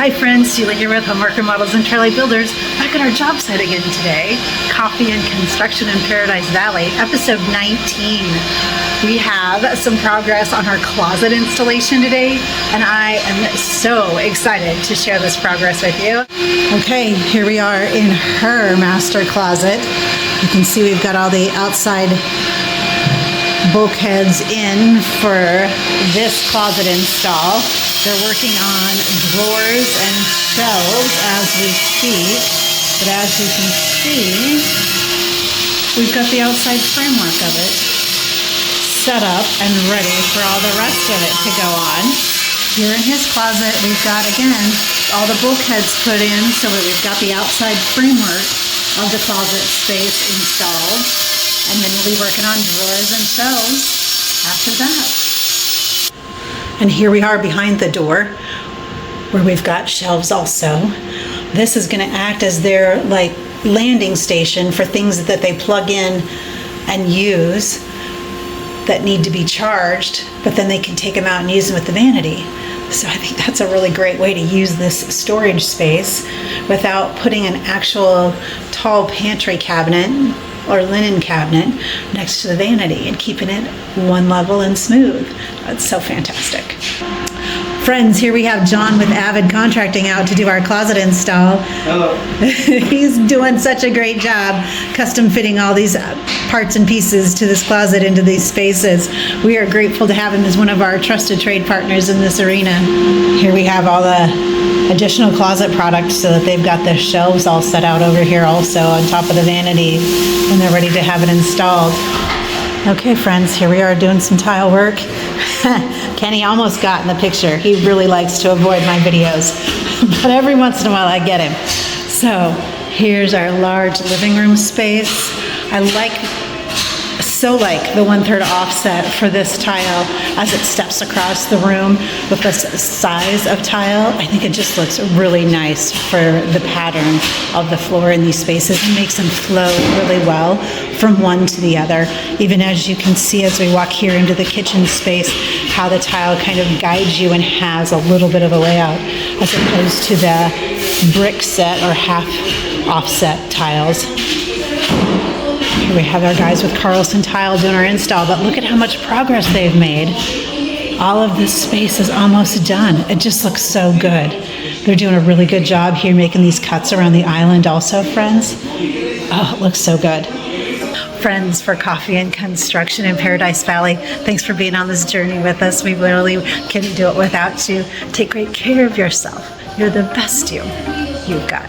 Hi friends, Sheila here with Homework Remodels and Trailer Builders, back at our job site again today. Coffee and Construction in Paradise Valley, episode 19. We have some progress on our closet installation today, and I am so excited to share this progress with you. Okay, here we are in her master closet. You can see we've got all the outside bulkheads in for this closet install. They're working on drawers and shelves as we speak, but as you can see, we've got the outside framework of it set up and ready for all the rest of it to go on. Here in his closet, we've got, again, all the bulkheads put in so that we've got the outside framework of the closet space installed, and then we'll be working on drawers and shelves after that. And here we are behind the door where we've got shelves also. This is going to act as their landing station for things that they plug in and use that need to be charged, but then they can take them out and use them with the vanity. So I think that's a really great way to use this storage space without putting an actual tall pantry cabinet or linen cabinet next to the vanity and keeping it one level and smooth. That's so fantastic. Friends, here we have John with Avid Contracting out to do our closet install. Hello. He's doing such a great job custom fitting all these parts and pieces to this closet into these spaces. We are grateful to have him as one of our trusted trade partners in this arena. Here we have all the additional closet products so that they've got the shelves all set out over here also on top of the vanity when they're ready to have it installed. Okay friends, here we are doing some tile work. Kenny almost got in the picture. He really likes to avoid my videos, but every once in a while I get him. So here's our large living room space. I like the 1/3 offset for this tile as it steps across the room with this size of tile. I think it just looks really nice for the pattern of the floor in these spaces and makes them flow really well from one to the other. Even as you can see as we walk here into the kitchen space, how the tile kind of guides you and has a little bit of a layout as opposed to the brick set or half offset tiles. Here we have our guys with Carlson Tile doing our install, but look at how much progress they've made. All of this space is almost done. It just looks so good. They're doing a really good job here making these cuts around the island also, friends. Oh, it looks so good. Friends for Coffee and Construction in Paradise Valley, thanks for being on this journey with us. We literally couldn't do it without you. Take great care of yourself. You're the best you've got.